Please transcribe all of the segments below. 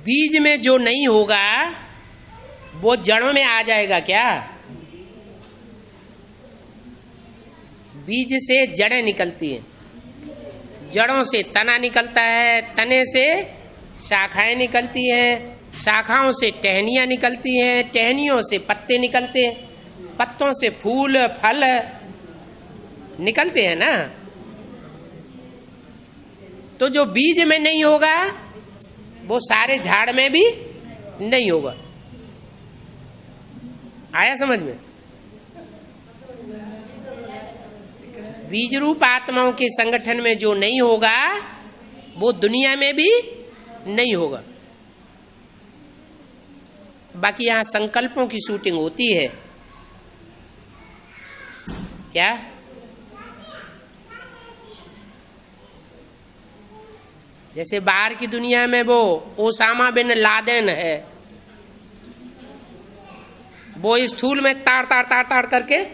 बीज में जो नहीं होगा वो जड़ों में आ जाएगा क्या? बीज से जड़ें निकलती हैं, जड़ों से तना निकलता है, तने से शाखाएं निकलती हैं, शाखाओं से टहनियां निकलती हैं, टहनियों से पत्ते निकलते हैं, पत्तों से फूल फल निकलते हैं ना। तो जो बीज में नहीं होगा वो सारे झाड़ में भी नहीं होगा। आया समझ में? बीज रूप आत्माओं के संगठन में जो नहीं होगा वो दुनिया में भी नहीं होगा। बाकी यहां संकल्पों की शूटिंग होती है क्या? जैसे बाहर की दुनिया में वो ओसामा बिन लादेन है, वो स्थूल में ताड़ ताड़ ताड़ ताड़ करके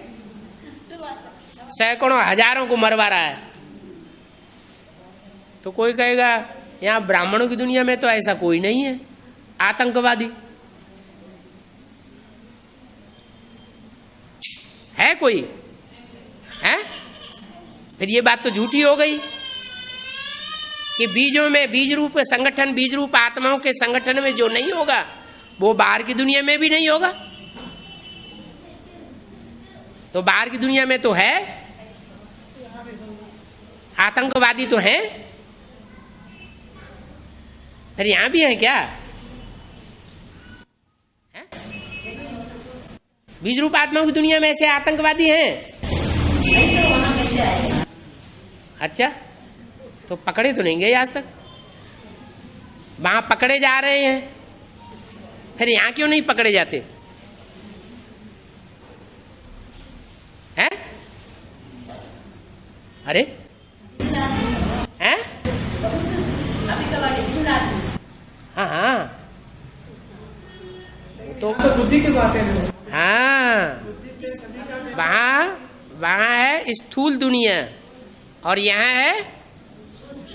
सैकड़ों हजारों को मरवा रहा है। तो कोई कहेगा यहाँ ब्राह्मणों की दुनिया में तो ऐसा कोई नहीं है, आतंकवादी है कोई है? फिर ये बात तो झूठी हो गई कि बीजों में, बीज रूप संगठन, बीज रूप आत्माओं के संगठन में जो नहीं होगा वो बाहर की दुनिया में भी नहीं होगा। तो बाहर की दुनिया में तो है, आतंकवादी तो है, फिर यहां भी है क्या? है? बीज रूप आत्माओं की दुनिया में ऐसे आतंकवादी हैं? अच्छा, तो पकड़े तो नहीं गए आज तक, वहां पकड़े जा रहे हैं, फिर यहां क्यों नहीं पकड़े जाते हैं? अरे हैं? हाँ हाँ, तो बुद्धि की बात है। हाँ, वहां है स्थूल दुनिया और यहाँ है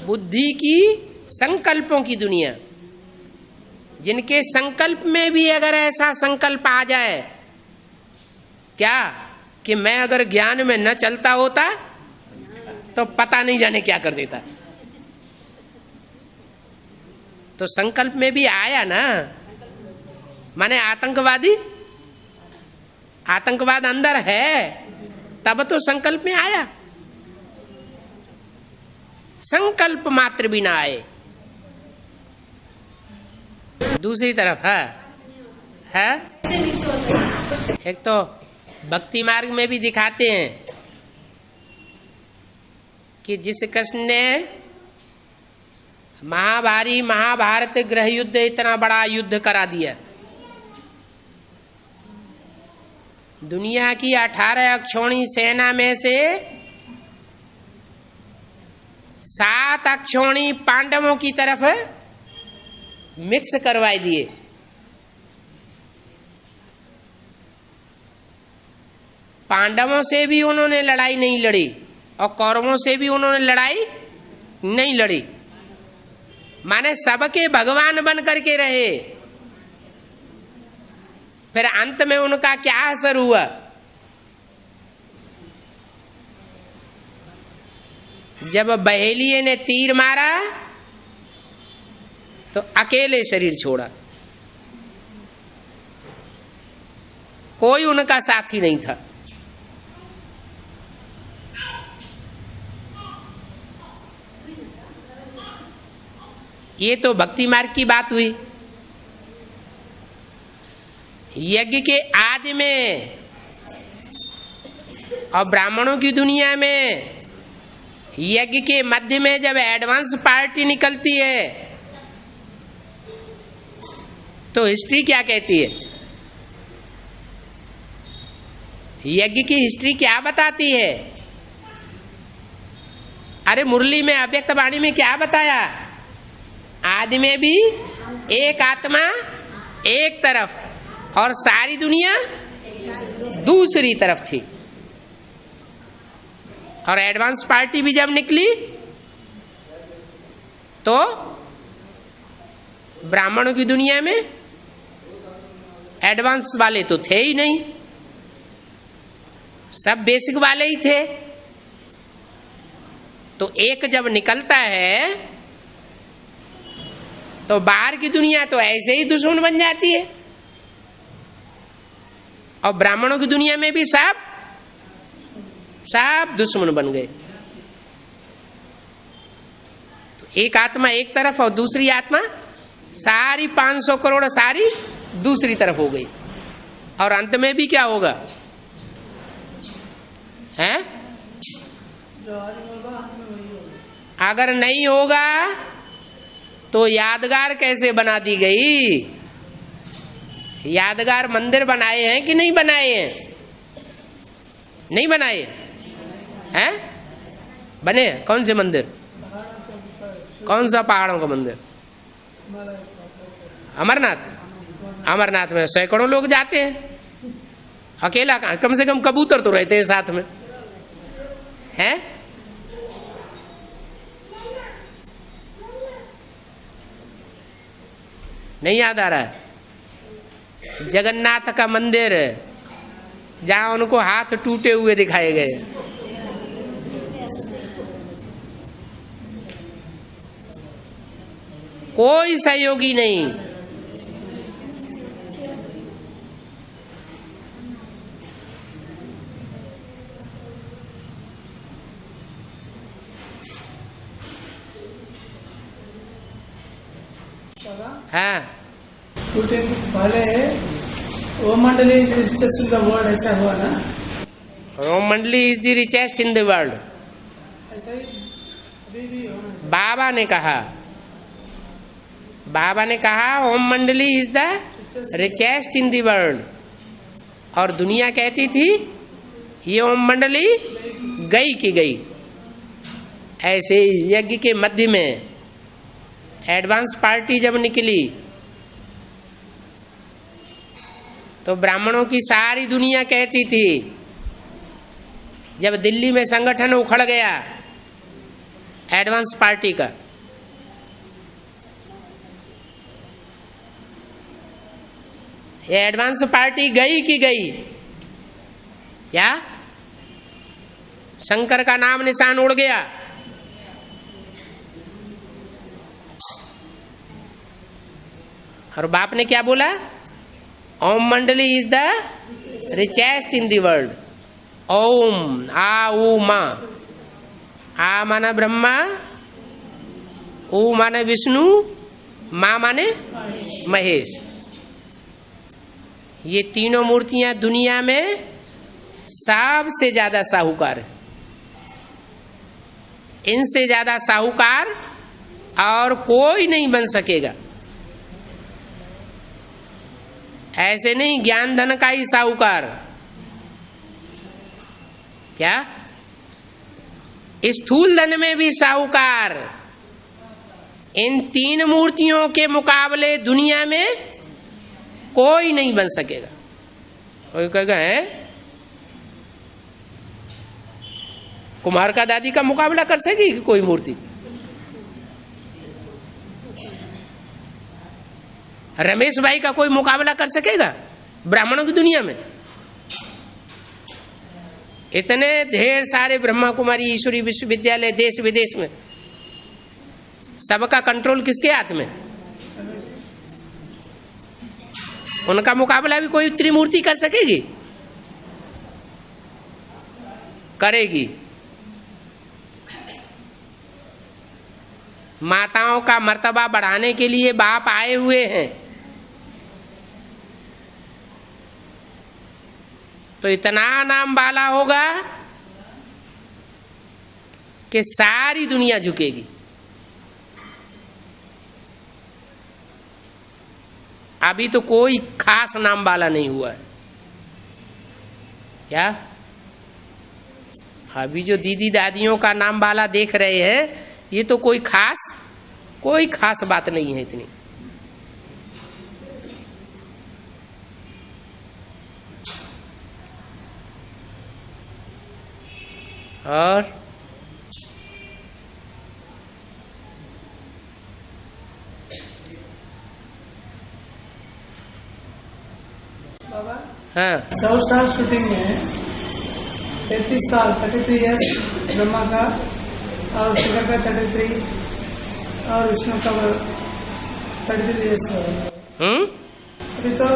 बुद्धि की संकल्पों की दुनिया। जिनके संकल्प में भी अगर ऐसा संकल्प आ जाए क्या कि मैं अगर ज्ञान में न चलता होता तो पता नहीं जाने क्या कर देता। तो संकल्प में भी आया ना, माने आतंकवादी, आतंकवाद अंदर है तब तो संकल्प में आया। संकल्प मात्र भी ना आए। दूसरी तरफ है एक तो भक्ति मार्ग में भी दिखाते हैं कि जिस कृष्ण ने महाभारत गृह युद्ध इतना बड़ा युद्ध करा दिया, दुनिया की 18 अक्षौणी सेना में से 7 अक्षौणी पांडवों की तरफ मिक्स करवाई दिए। पांडवों से भी उन्होंने लड़ाई नहीं लड़ी और कौरवों से भी उन्होंने लड़ाई नहीं लड़ी, माने सबके भगवान बन करके रहे। फिर अंत में उनका क्या असर हुआ? जब बहेलिये ने तीर मारा तो अकेले शरीर छोड़ा, कोई उनका साथी नहीं था। ये तो भक्ति मार्ग की बात हुई। यज्ञ के आदि में और ब्राह्मणों की दुनिया में यज्ञ के मध्य में जब एडवांस पार्टी निकलती है तो हिस्ट्री क्या कहती है? यज्ञ की हिस्ट्री क्या बताती है? अरे मुरली में अव्यक्त वाणी में क्या बताया? आदि में भी एक आत्मा एक तरफ और सारी दुनिया दूसरी तरफ थी। और एडवांस पार्टी भी जब निकली तो ब्राह्मणों की दुनिया में एडवांस वाले तो थे ही नहीं, सब बेसिक वाले ही थे। तो एक जब निकलता है तो बाहर की दुनिया तो ऐसे ही दुश्मन बन जाती है, और ब्राह्मणों की दुनिया में भी सब दुश्मन बन गए। तो एक आत्मा एक तरफ और दूसरी आत्मा सारी 500 करोड़ सारी दूसरी तरफ हो गई। और अंत में भी क्या होगा है? अगर नहीं होगा तो यादगार कैसे बना दी गई? यादगार मंदिर बनाए हैं कि नहीं बनाए हैं? नहीं बनाए हैं? बने? कौन से मंदिर? कौन सा पहाड़ों का मंदिर? अमरनाथ। अमरनाथ में सैकड़ों लोग जाते हैं, अकेला कहाँ, कम से कम कबूतर तो रहते हैं साथ में, हैं? नहीं याद आ रहा है? जगन्नाथ का मंदिर जहां उनको हाथ टूटे हुए दिखाए गए, कोई सहयोगी नहीं। हाँ, पहले ओम मंडली रिचेस्ट इन द वर्ल्ड ऐसा हुआ ना? ओम Mandali is the richest in the world, ऐसा ही अभी भी होना। बाबा ने कहा ओम Mandali is the richest in the world, और दुनिया कहती थी ये ओम मंडली गई की गई। ऐसे यज्ञ के मध्य में एडवांस पार्टी जब निकली तो ब्राह्मणों की सारी दुनिया कहती थी, जब दिल्ली में संगठन उखड़ गया एडवांस पार्टी का, ये एडवांस पार्टी गई की गई, क्या शंकर का नाम निशान उड़ गया। और बाप ने क्या बोला? Om Mandali is the richest in the world. ओम आ ऊ मा, आ माना ब्रह्मा, ऊ माने विष्णु, माँ माने महेश। ये तीनों मूर्तियां दुनिया में सबसे ज्यादा साहूकार है। इनसे ज्यादा साहूकार और कोई नहीं बन सकेगा। ऐसे नहीं ज्ञान धन का ही साहूकार, क्या स्थूल धन में भी साहूकार। इन तीन मूर्तियों के मुकाबले दुनिया में कोई नहीं बन सकेगा। कोई कहेगा है कुमार का दादी का मुकाबला कर सकेगी कोई मूर्ति? रमेश भाई का कोई मुकाबला कर सकेगा ब्राह्मणों की दुनिया में? इतने ढेर सारे ब्रह्मा कुमारी ईश्वरी विश्वविद्यालय देश विदेश में, सबका कंट्रोल किसके हाथ में? उनका मुकाबला भी कोई त्रिमूर्ति कर सकेगी? करेगी। माताओं का मर्तबा बढ़ाने के लिए बाप आए हुए हैं, तो इतना नाम वाला होगा कि सारी दुनिया झुकेगी। अभी तो कोई खास नाम वाला नहीं हुआ है, क्या? अभी जो दीदी दादियों का नाम वाला देख रहे हैं, ये तो कोई खास बात नहीं है इतनी। और बाबा हाँ 100 साल शूटिंग में 33 साल 33 ईयर्स ब्रह्मा का और शिव का 33 और विष्णु का 33 ईयर्स का। अभी तो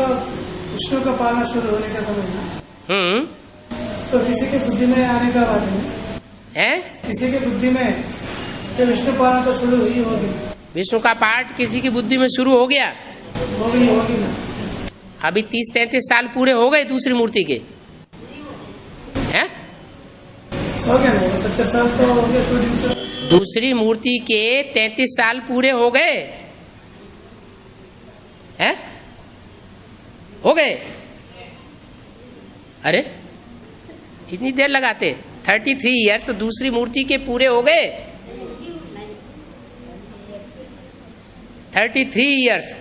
विष्णु का पालना शुरू होने का समय है, तो किसी के बुद्धि में आने का बात नहीं है। किसी के बुद्धि में तो विष्णु पालना तो शुरू ही होगी। विष्णु का पाठ किसी की बुद्धि में शुरू हो गया, होगी ना। अभी 30-33 साल पूरे हो गए दूसरी मूर्ति के, हैं? हो गया ना, 70 साल तो हो गए शूटिंग तो। दूसरी मूर्ति के 33 साल पूरे हो गए, हैं? हो गए। अरे इतनी देर लगाते? 33 ईयर्स दूसरी मूर्ति के पूरे हो गए। 33 ईयर्स।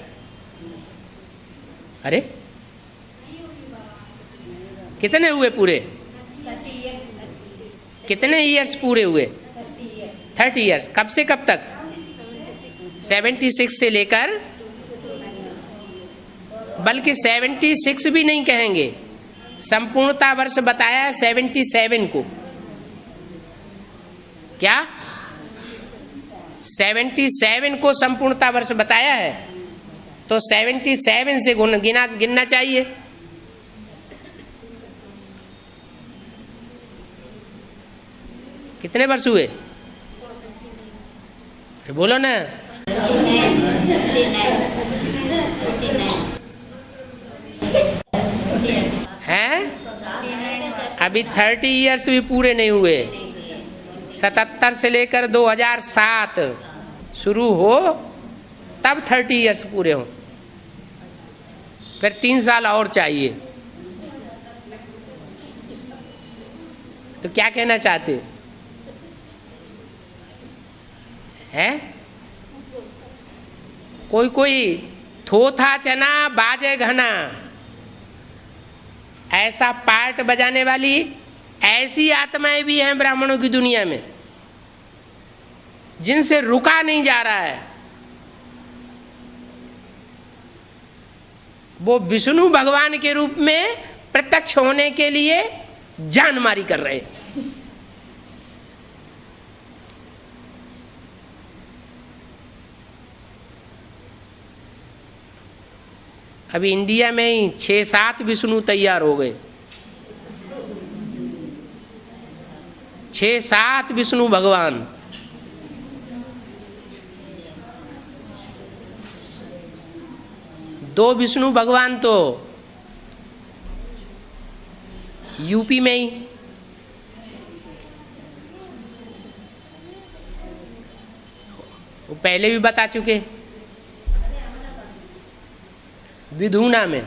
अरे कितने हुए पूरे? कितने ईयर्स पूरे हुए? 30 ईयर्स। कब से कब तक? 76 से लेकर, बल्कि 76 भी नहीं कहेंगे, संपूर्णता वर्ष बताया है 77 को। क्या 77 को संपूर्णता वर्ष बताया है? तो 77 से गिनना चाहिए। कितने वर्ष हुए? बोलो ना। हैं? अभी 30 ईयर्स भी पूरे नहीं हुए। 77 से लेकर 2007 शुरू हो, तब 30 ईयर्स पूरे हो, फिर 3 साल और चाहिए। तो क्या कहना चाहते हैं? कोई कोई थोथा चना बाजे घना, ऐसा पार्ट बजाने वाली ऐसी आत्माएं भी हैं ब्राह्मणों की दुनिया में, जिनसे रुका नहीं जा रहा है। वो विष्णु भगवान के रूप में प्रत्यक्ष होने के लिए जान मारी कर रहे हैं। अभी इंडिया में ही 6-7 विष्णु तैयार हो गए। 6-7 विष्णु भगवान। दो विष्णु भगवान तो यूपी में ही, वो पहले भी बता चुके, विधुना में।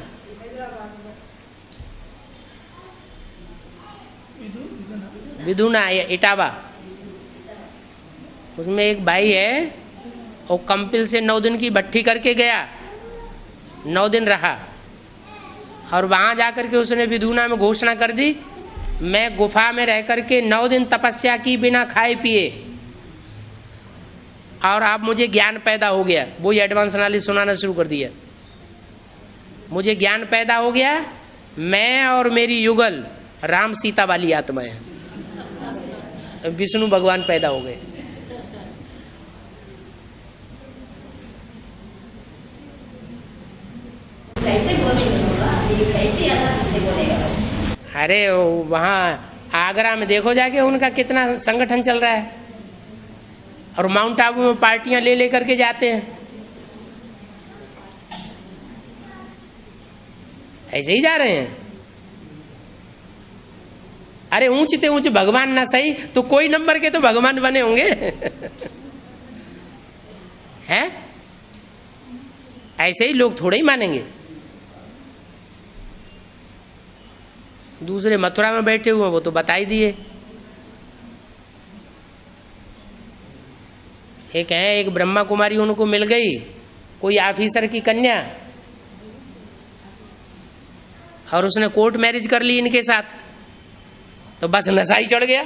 विधुना इटावा, उसमें एक भाई है, वो कंपिल से 9 दिन की भट्ठी करके गया, 9 दिन रहा, और वहां जाकर के उसने विधुना में घोषणा कर दी, मैं गुफा में रह करके 9 दिन तपस्या की बिना खाए पिए, और अब मुझे ज्ञान पैदा हो गया। वो एडवांस नॉलेज सुनाना शुरू कर दिया। मुझे ज्ञान पैदा हो गया, मैं और मेरी युगल राम सीता वाली आत्मा है। विष्णु भगवान पैदा हो गए। अरे वहाँ आगरा में देखो जाके उनका कितना संगठन चल रहा है, और माउंट आबू में पार्टियां ले लेकर के जाते हैं। ऐसे ही जा रहे हैं। अरे ऊंचते ऊंचे भगवान ना सही तो कोई नंबर के तो भगवान बने होंगे। हैं? ऐसे ही लोग थोड़े ही मानेंगे। दूसरे मथुरा में बैठे हुए वो तो बता ही दिए। एक है, एक ब्रह्मा कुमारी उनको मिल गई, कोई ऑफिसर की कन्या, और उसने कोर्ट मैरिज कर ली इनके साथ, तो बस नशा ही चढ़ गया।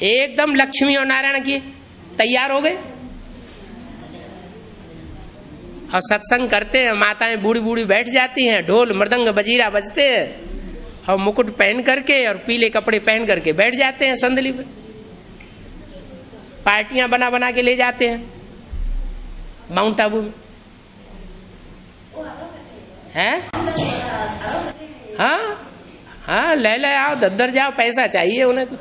एकदम लक्ष्मी और नारायण की तैयार हो गए। और सत्संग करते हैं, माताएं बूढ़ी बूढ़ी बैठ जाती हैं, ढोल मृदंग बजीरा बजते हैं और मुकुट पहन करके और पीले कपड़े पहन करके बैठ जाते हैं संदली पे, पार्टियां बना बना के ले जाते हैं माउंट आबू में। हैं? हाँ हाँ, ले आओ, दद्दर जाओ, पैसा चाहिए उन्हें तो।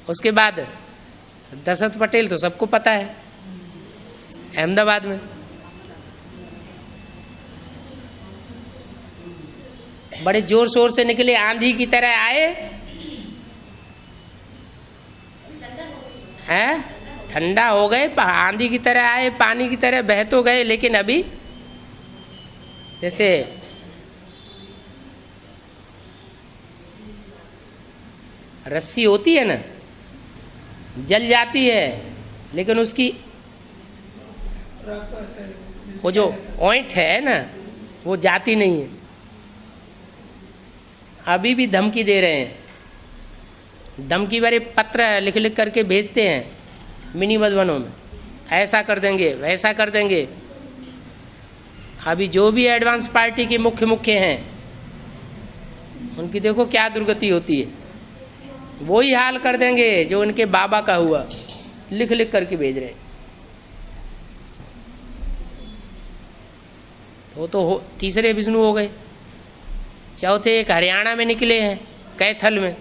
उसके बाद दशरथ पटेल तो सबको पता है, अहमदाबाद में बड़े जोर शोर से निकले, आंधी की तरह आए हैं, ठंडा हो गए, आंधी की तरह आए, पानी की तरह बह तो गए, लेकिन अभी जैसे रस्सी होती है ना, जल जाती है, लेकिन उसकी वो जो ऑइंट है ना वो जाती नहीं है। अभी भी धमकी दे रहे हैं, धमकी भरे पत्र लिख लिख करके भेजते हैं मिनी मधुबनों में, ऐसा कर देंगे वैसा कर देंगे। अभी जो भी एडवांस पार्टी के मुख्य हैं उनकी देखो क्या दुर्गति होती है, वही हाल कर देंगे जो उनके बाबा का हुआ, लिख लिख करके भेज रहे। वो तो तीसरे विष्णु हो गए। चौथे एक हरियाणा में निकले हैं, कैथल में,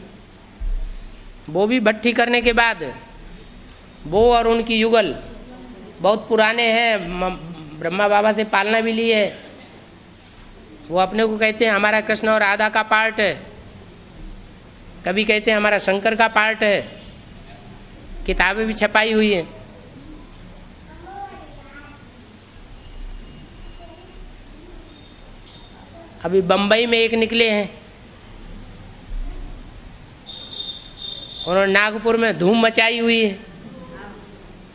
वो भी भट्टी करने के बाद वो और उनकी युगल बहुत पुराने हैं, ब्रह्मा बाबा से पालना भी ली है। वो अपने को कहते हैं हमारा कृष्ण और राधा का पार्ट है, कभी कहते हैं हमारा शंकर का पार्ट है, किताबें भी छपाई हुई हैं। अभी बम्बई में एक निकले हैं, उन्होंने नागपुर में धूम मचाई हुई है,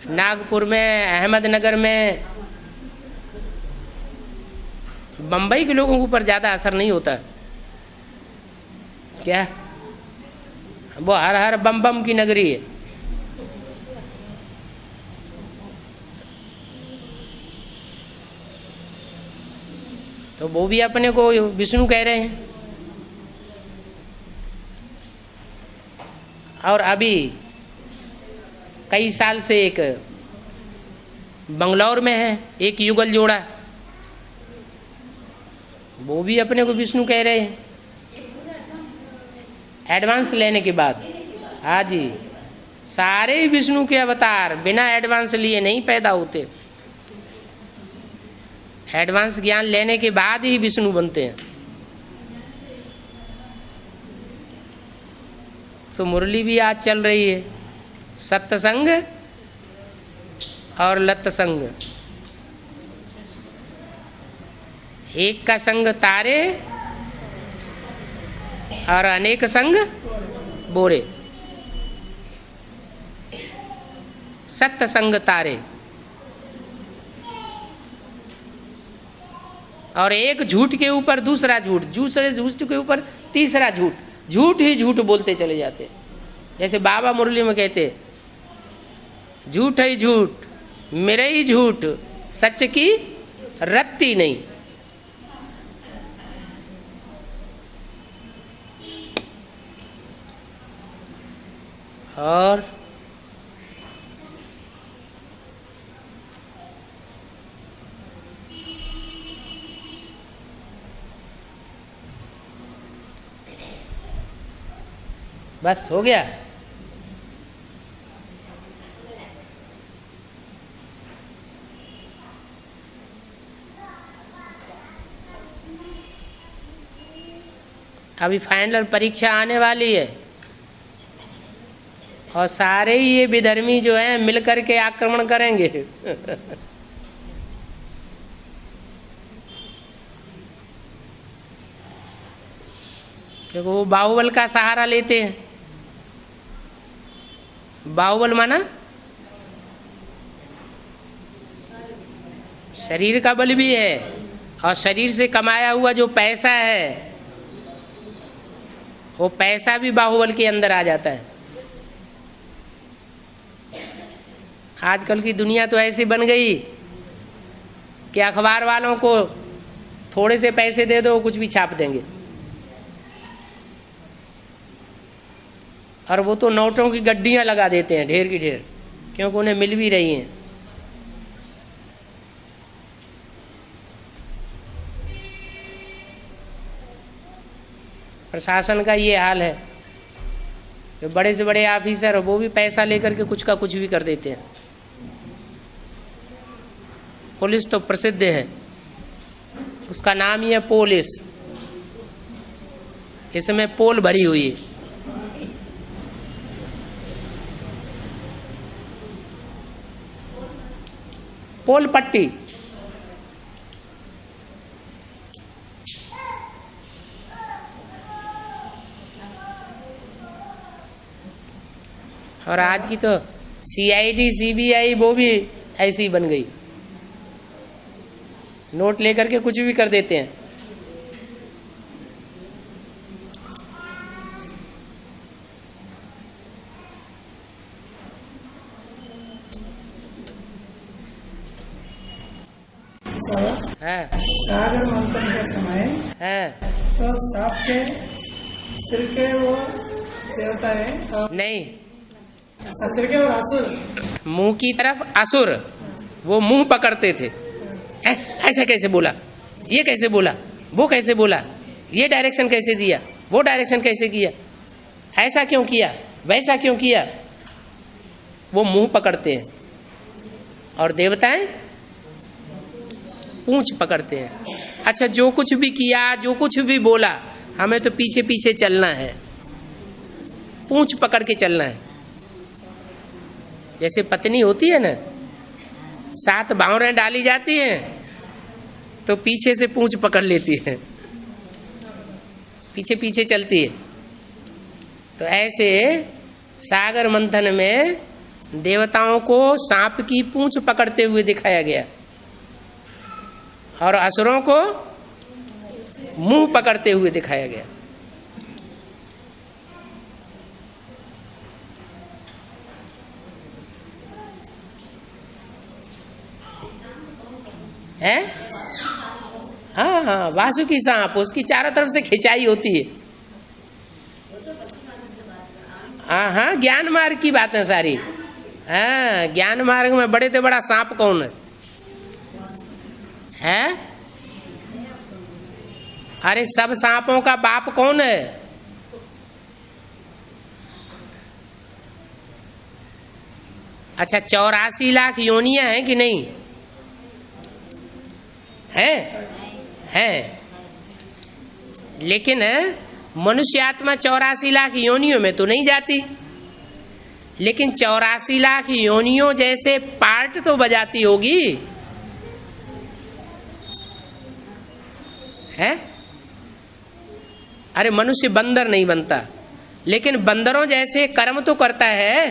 नागपुर में, अहमदनगर में। बम्बई के लोगों के ऊपर ज़्यादा असर नहीं होता क्या, वो हर हर बम बम की नगरी है। तो वो भी अपने को विष्णु कह रहे हैं। और अभी कई साल से एक बंगलौर में है एक युगल जोड़ा, वो भी अपने को विष्णु कह रहे हैं एडवांस लेने के बाद। हाँ जी, सारे विष्णु के अवतार बिना एडवांस लिए नहीं पैदा होते, एडवांस ज्ञान लेने के बाद ही विष्णु बनते हैं। तो मुरली भी आज चल रही है, सत्संग और लत्संग, एक का संग तारे और अनेक संग बोरे। सत्संग तारे और एक झूठ के ऊपर दूसरा झूठ, दूसरे झूठ के ऊपर तीसरा झूठ, झूठ ही झूठ बोलते चले जाते। जैसे बाबा मुरली में कहते, झूठ ही झूठ, मेरे ही झूठ, सच की रत्ती नहीं। और बस हो गया। अभी फाइनल परीक्षा आने वाली है और सारे ही ये विधर्मी जो हैं मिलकर के आक्रमण करेंगे। क्योंकि वो बाहुबल का सहारा लेते हैं। बाहुबल माना शरीर का बल भी है, और शरीर से कमाया हुआ जो पैसा है वो पैसा भी बाहुबल के अंदर आ जाता है। आजकल की दुनिया तो ऐसी बन गई कि अखबार वालों को थोड़े से पैसे दे दो, कुछ भी छाप देंगे। और वो तो नोटों की गड्डियां लगा देते हैं ढेर की ढेर, क्योंकि उन्हें मिल भी रही हैं। प्रशासन का ये हाल है, तो बड़े से बड़े ऑफिसर वो भी पैसा लेकर के कुछ का कुछ भी कर देते हैं। पुलिस तो प्रसिद्ध है, उसका नाम ही है पुलिस, इसमें पोल भरी हुई है। पोल पट्टी, और आज की तो CID CBI वो भी ऐसी बन गई, नोट लेकर के कुछ भी कर देते हैं। सागर मंथन के समय तो सांप के सिर के वो देवता है नहीं, सिर के और असुर, मुंह की तरफ असुर, वो मुंह पकड़ते थे। ऐसा कैसे बोला, ये कैसे बोला, वो कैसे बोला, ये डायरेक्शन कैसे दिया, वो डायरेक्शन कैसे किया, ऐसा क्यों किया, वैसा क्यों किया, वो मुंह पकड़ते हैं। और देवताएं पूंछ पकड़ते हैं। अच्छा, जो कुछ भी किया, जो कुछ भी बोला, हमें तो पीछे पीछे चलना है, पूंछ पकड़ के चलना है। जैसे पत्नी होती है ना, 7 बावरें डाली जाती हैं तो पीछे से पूंछ पकड़ लेती है, पीछे पीछे चलती है। तो ऐसे सागर मंथन में देवताओं को सांप की पूंछ पकड़ते हुए दिखाया गया और असुरों को मुंह पकड़ते हुए दिखाया गया। है हाँ हाँ, वासुकी सांप, उसकी चारों तरफ से खिंचाई होती है। हाँ हाँ, ज्ञान मार्ग की बात है सारी। हाँ, ज्ञान मार्ग में बड़े से बड़ा सांप कौन है? अरे सब सांपों का बाप कौन है? अच्छा, 84 लाख योनियां हैं कि नहीं? है। लेकिन मनुष्य आत्मा 84 लाख योनियों में तो नहीं जाती, लेकिन 84 लाख योनियों जैसे पार्ट तो बजाती होगी। है? अरे मनुष्य बंदर नहीं बनता, लेकिन बंदरों जैसे कर्म तो करता है।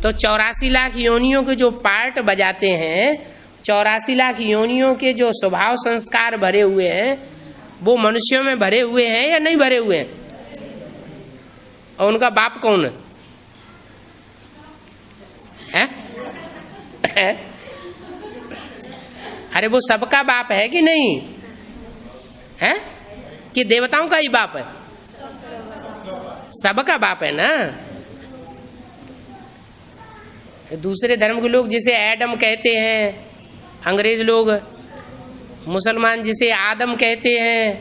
तो 84 लाख योनियों के जो पार्ट बजाते हैं, 84 लाख योनियों के जो स्वभाव संस्कार भरे हुए हैं, वो मनुष्यों में भरे हुए हैं या नहीं भरे हुए हैं? और उनका बाप कौन है? अरे वो सबका बाप है कि नहीं है? कि देवताओं का ही बाप है? सबका बाप है ना। दूसरे धर्म के लोग जिसे एडम कहते हैं, अंग्रेज लोग, मुसलमान जिसे आदम कहते हैं,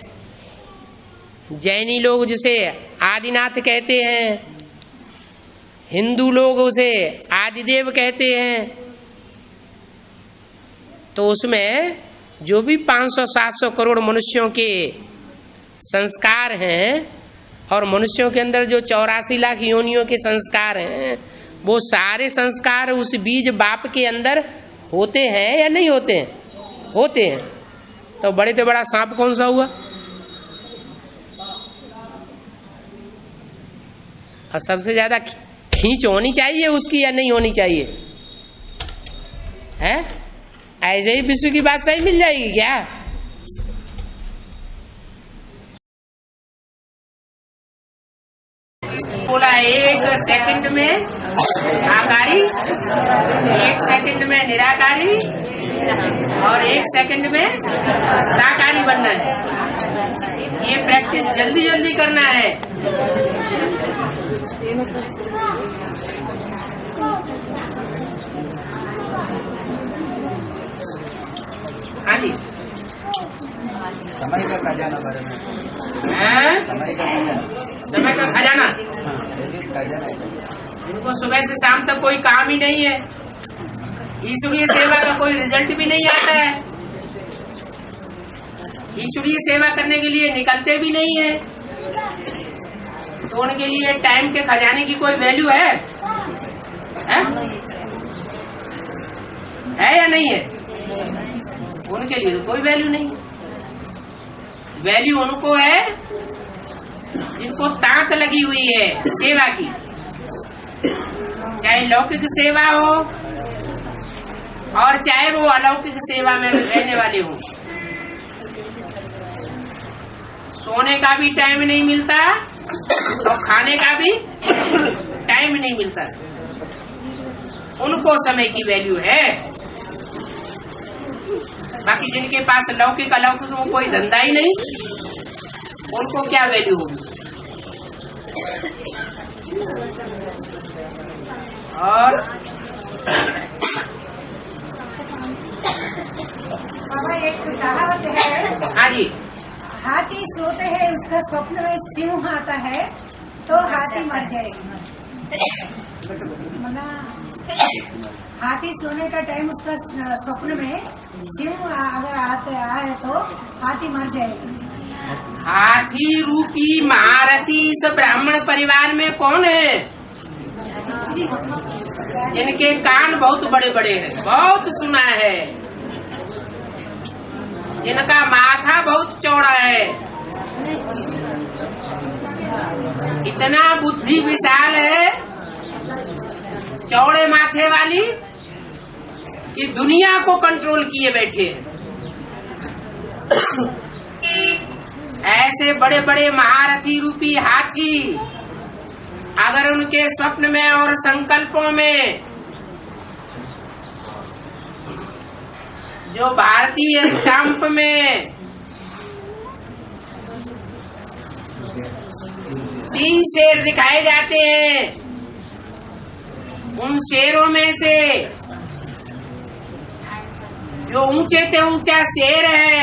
जैनी लोग जिसे आदिनाथ कहते हैं, हिंदू लोग उसे आदिदेव कहते हैं। तो उसमें जो भी 500-700 करोड़ मनुष्यों के संस्कार हैं और मनुष्यों के अंदर जो 84 लाख योनियों के संस्कार हैं, वो सारे संस्कार उस बीज बाप के अंदर होते हैं या नहीं होते हैं? होते हैं। तो बड़े से बड़ा सांप कौन सा हुआ? और सबसे ज्यादा खींच होनी चाहिए उसकी या नहीं होनी चाहिए? है? ऐसे ही विश्व की बात सही मिल जाएगी क्या? बोला एक सेकंड में आकारी, 1 सेकंड में निराकारी और 1 सेकंड में साकारी बनना है। ये प्रैक्टिस जल्दी जल्दी करना है। हाँ जी, समय का खजाना बारे में, समय का खजाना। खजाना इनको सुबह से शाम तक कोई काम ही नहीं है, ईश्वरीय सेवा का कोई रिजल्ट भी नहीं आता है, ईश्वरीय सेवा करने के लिए निकलते भी नहीं है, तो उनके लिए टाइम के खजाने की कोई वैल्यू है या नहीं है? उनके लिए तो कोई वैल्यू नहीं। वैल्यू उनको है जिनको ताक लगी हुई है सेवा की, चाहे लौकिक सेवा हो और चाहे वो अलौकिक सेवा में रहने वाले हो। सोने का भी टाइम नहीं मिलता और खाने का भी टाइम नहीं मिलता, उनको समय की वैल्यू है। बाकी जिनके पास लौकिक अलौकिक में कोई धंधा ही नहीं, उनको क्या वैल्यू होगी? और एक कहावत है, हाँ जी, हाथी सोते हैं उसका स्वप्न में सिंह आता है तो हाथी मर जाएगी। हाथी सोने का टाइम उसका स्वप्न में सिंह अगर आए तो हाथी मर जाएगी। हाथी रूपी महारथी इस ब्राह्मण परिवार में कौन है? जिनके कान बहुत बड़े बड़े हैं, बहुत सुना है, जिनका माथा बहुत चौड़ा है, इतना बुद्धि विशाल है चौड़े माथे वाली कि दुनिया को कंट्रोल किए बैठे हैं। ऐसे बड़े बड़े महारथी रूपी हाथी अगर उनके स्वप्न में और संकल्पों में जो भारतीय स्टैंप में 3 शेर दिखाए जाते हैं, उन शेरों में से जो ऊंचे से ऊंचा शेर है,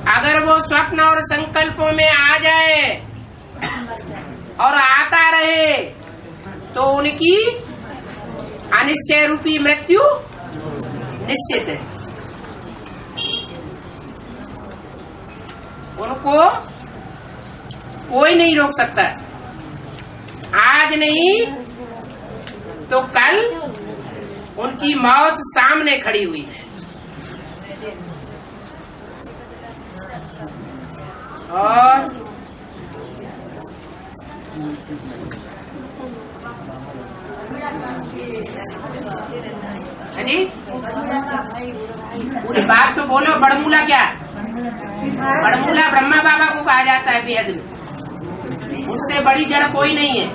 अगर वो स्वप्न और संकल्पों में आ जाए और आता रहे तो उनकी अनिश्चय रूपी मृत्यु निश्चित है। उनको कोई नहीं रोक सकता। आज नहीं तो कल उनकी मौत सामने खड़ी हुई है। और जी पूरी बात तो बोलो। बड़मूला क्या? बड़मूला ब्रह्मा बाबा को कहा जाता है बेहद में, उससे बड़ी जड़ कोई नहीं है।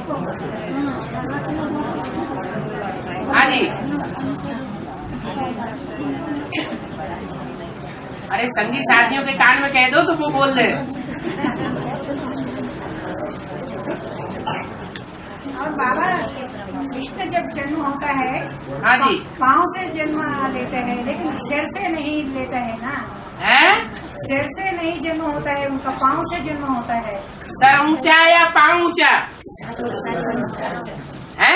हाँ जी, अरे संगी साथियों के कान में कह दो तो वो बोल दे। और बाबा कृष्ण जब जन्म होता है, हाँ जी, पाँव से जन्म लेते हैं, लेकिन सिर से नहीं लेता है ना। है सिर से नहीं जन्म होता है, उनका पाँव से जन्म होता है। सर ऊंचा या पाँव ऊंचा है?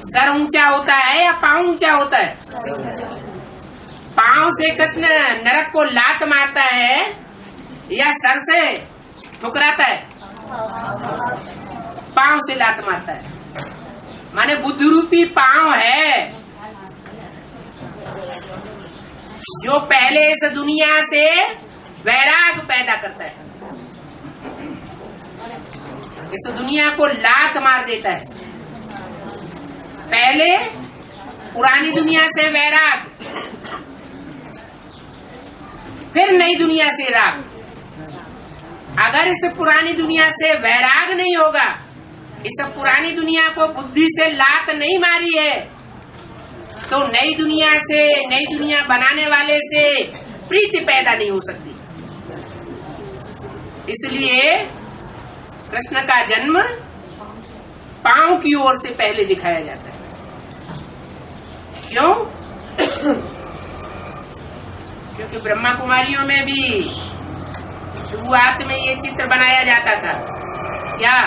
सर ऊंचा होता है या पाँव ऊंचा होता है? पाँव से कृष्ण नरक को लात मारता है या सर से ठुकराता है? पाँव से लात मारता है। माने बुद्धि रूपी पाँव है जो पहले इस दुनिया से वैराग पैदा करता है, इस दुनिया को लात मार देता है। पहले पुरानी दुनिया से वैराग, फिर नई दुनिया से राग। अगर इस पुरानी दुनिया से वैराग नहीं होगा, इस पुरानी दुनिया को बुद्धि से लात नहीं मारी है, तो नई दुनिया से, नई दुनिया बनाने वाले से प्रीति पैदा नहीं हो सकती। इसलिए कृष्ण का जन्म पांव की ओर से पहले दिखाया जाता है। क्यों? क्योंकि ब्रह्मा कुमारियों में भी शुरुआत में ये चित्र बनाया जाता था, क्या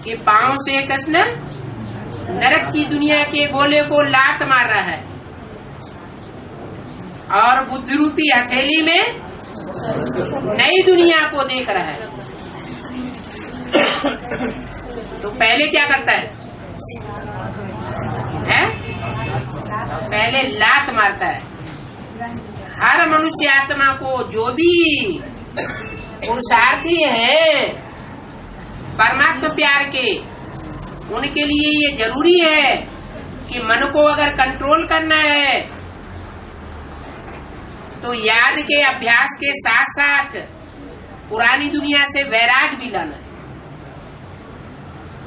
कि पांव से कृष्ण नरक की दुनिया के गोले को लात मार रहा है और बुद्धि रूपी हथेली में नई दुनिया को देख रहा है। तो पहले क्या करता है? पहले लात मारता है। हर मनुष्य आत्मा को, जो भी पुरुषार्थी है परमात्मा प्यार के, उनके लिए ये जरूरी है कि मन को अगर कंट्रोल करना है तो याद के अभ्यास के साथ साथ पुरानी दुनिया से वैराग भी लाना है।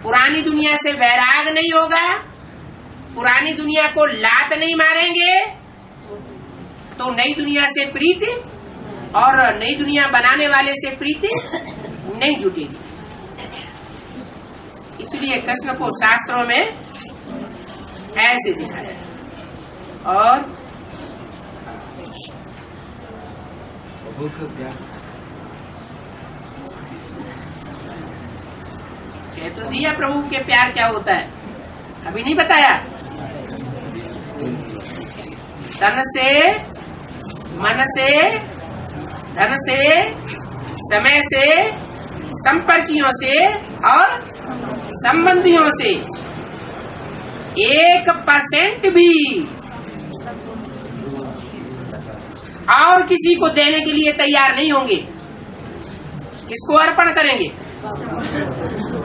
पुरानी दुनिया से वैराग नहीं होगा, पुरानी दुनिया को लात नहीं मारेंगे तो नई दुनिया से प्रीति और नई दुनिया बनाने वाले से प्रीति नहीं जुटेगी। इसलिए कृष्ण को शास्त्रों में ऐसे दिखाया। और कह तो दिया प्रभु के प्यार क्या होता है, अभी नहीं बताया। तन से, मन से, धन से, समय से, संपर्कियों से और संबंधियों से 1% भी और किसी को देने के लिए तैयार नहीं होंगे। किसको अर्पण करेंगे?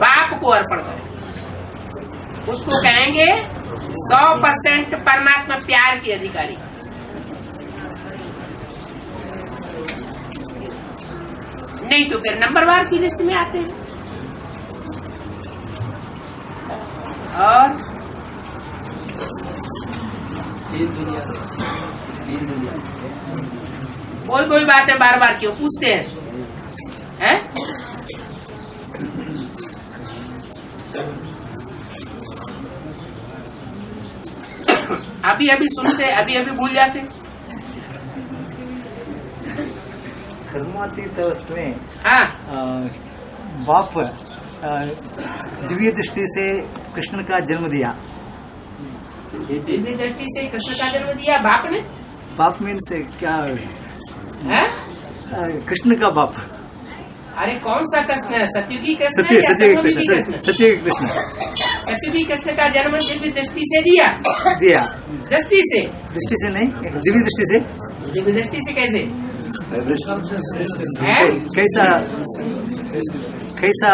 बाप को अर्पण करेंगे। उसको कहेंगे 100% परमात्मा प्यार के अधिकारी। नहीं तो फिर नंबरवार की लिस्ट में आते हैं। और कोई बातें बार बार क्यों पूछते हैं? अभी सुनते, अभी भूल जाते। कर्मातीत में हाँ, बाप दिव्य दृष्टि से कृष्ण का जन्म दिया। दिव्य दृष्टि से कृष्ण का जन्म दिया बाप ने। बाप मीन्स क्या है? कृष्ण का बाप। अरे कौन सा कृष्ण है? सत्युगी कृष्ण? सत्युगी कृष्ण। सत्युगी कृष्ण का जन्म दिव्य दृष्टि से दिया। दृष्टि से नहीं, दिव्य दृष्टि से। दिव्य दृष्टि से कैसे? कैसा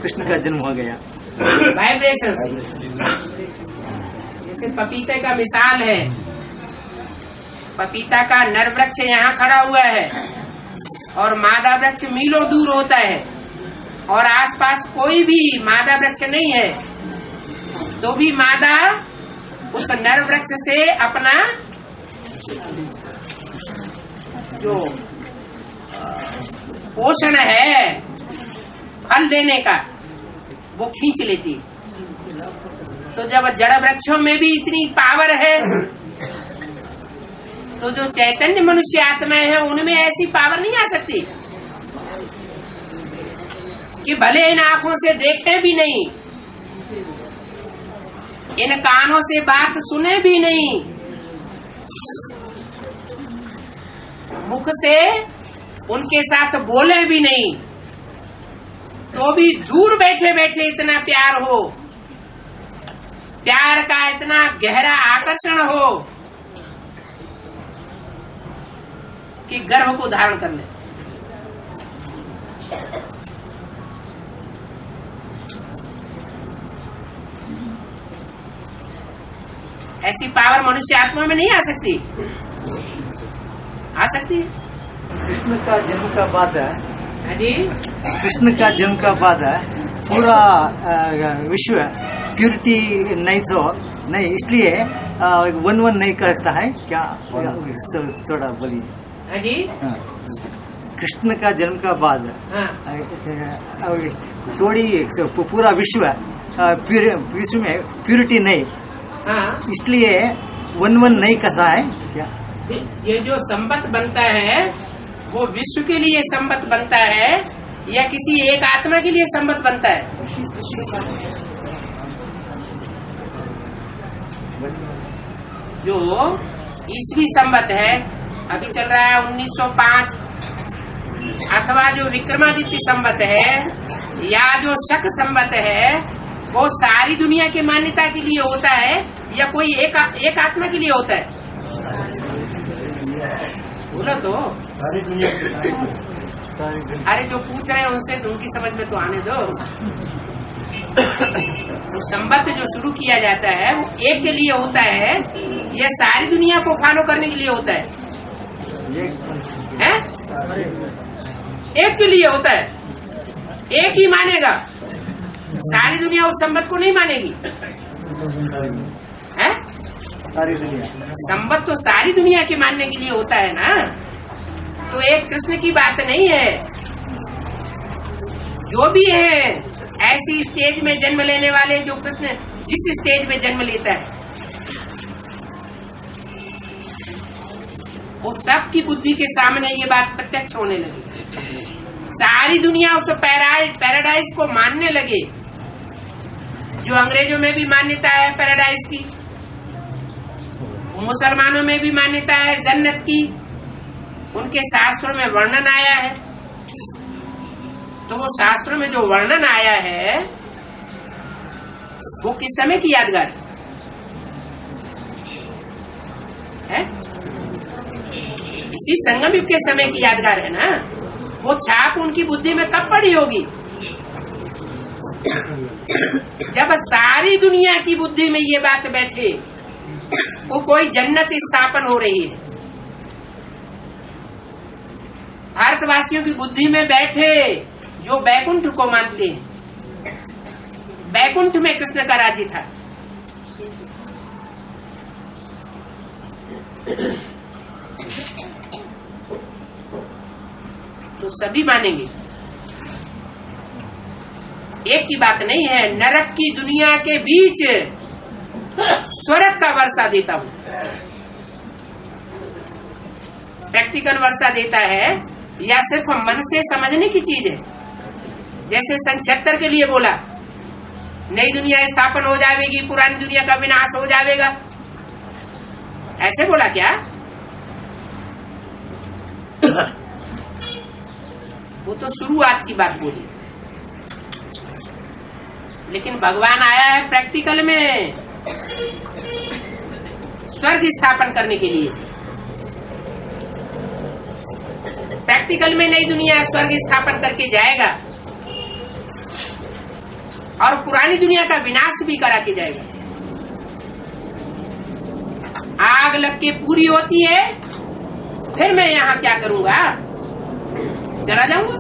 कृष्ण का जन्म हो गया? वाइब्रेशन से। जैसे पपीते का मिसाल है, पपीता का नर वृक्ष यहाँ खड़ा हुआ है और मादा वृक्ष मीलों दूर होता है और आसपास कोई भी मादा वृक्ष नहीं है, तो भी मादा उस नर वृक्ष से अपना जो पोषण है फल देने का वो खींच लेती। तो जब जड़ वृक्षों में भी इतनी पावर है तो जो चैतन्य मनुष्य आत्माएं हैं उनमें ऐसी पावर नहीं आ सकती कि भले इन आंखों से देखते भी नहीं, इन कानों से बात सुने भी नहीं, मुख से उनके साथ बोले भी नहीं, तो भी दूर बैठे बैठे इतना प्यार हो, प्यार का इतना गहरा आकर्षण हो कि गर्भ को धारण कर ले। ऐसी पावर मनुष्य आत्मा में नहीं आ सकती। आ सकती है। कृष्ण का जन्म का बाद हाँ जी, कृष्ण का जन्म का बाद पूरा विश्व प्यूरिटी नहीं तो नहीं, इसलिए वन नहीं करता है क्या? थोड़ा बोलिए। हाँ जी, हाँ। कृष्ण का जन्म का बाद हाँ थोड़ी पूरा विश्व विश्व में प्यूरिटी नहीं, हाँ। इसलिए वन नहीं करता है क्या? ये जो संबत बनता है वो विश्व के लिए संबत बनता है या किसी एक आत्मा के लिए संबत बनता है? जो ईस्वी संबत है, अभी चल रहा है 1905, अथवा जो विक्रमादित्य संबत है या जो शक संबत है, वो सारी दुनिया की मान्यता के लिए होता है या कोई एक आत्मा के लिए होता है? बोलो तो। अरे जो पूछ रहे हैं उनसे उनकी समझ में तो आने दो। तो संबत जो शुरू किया जाता है वो एक के लिए होता है या सारी दुनिया को फॉलो करने के लिए होता है? एक के लिए होता है, एक ही मानेगा, सारी दुनिया उस संबत को नहीं मानेगी। है सारी दुनिया संबत तो सारी दुनिया के मानने के लिए होता है ना, तो एक कृष्ण की बात नहीं है। जो भी है ऐसी स्टेज में जन्म लेने वाले, जो कृष्ण जिस स्टेज में जन्म लेता है वो सबकी बुद्धि के सामने ये बात प्रत्यक्ष होने लगी। सारी दुनिया उस पैराडाइज को मानने लगे, जो अंग्रेजों में भी मान्यता है पैराडाइज की, मुसलमानों में भी मान्यता है जन्नत की, उनके शास्त्रों में वर्णन आया है। तो वो शास्त्रों में जो वर्णन आया है वो किस समय की यादगार है? इसी संगम युग के समय की यादगार है ना। वो छाप उनकी बुद्धि में कब पड़ी होगी? जब सारी दुनिया की बुद्धि में ये बात बैठे वो कोई जन्नत स्थापन हो रही है। भारतवासियों की बुद्धि में बैठे जो बैकुंठ को मानते हैं, बैकुंठ में कृष्ण का राज्य था। तो सभी मानेंगे, एक की बात नहीं है। नरक की दुनिया के बीच स्वर्ग का वर्षा देता हूं, प्रैक्टिकल वर्षा देता है या सिर्फ मन से समझने की चीज है? जैसे सन 76 के लिए बोला नई दुनिया स्थापन हो जाएगी, पुरानी दुनिया का विनाश हो जाएगा, ऐसे बोला क्या? वो तो शुरुआत की बात बोली, लेकिन भगवान आया है प्रैक्टिकल में स्वर्ग स्थापन करने के लिए। प्रैक्टिकल में नई दुनिया स्वर्ग स्थापन करके जाएगा और पुरानी दुनिया का विनाश भी करा के जाएगा। आग लग के पूरी होती है, फिर मैं यहाँ क्या करूंगा? चला जाऊंगा।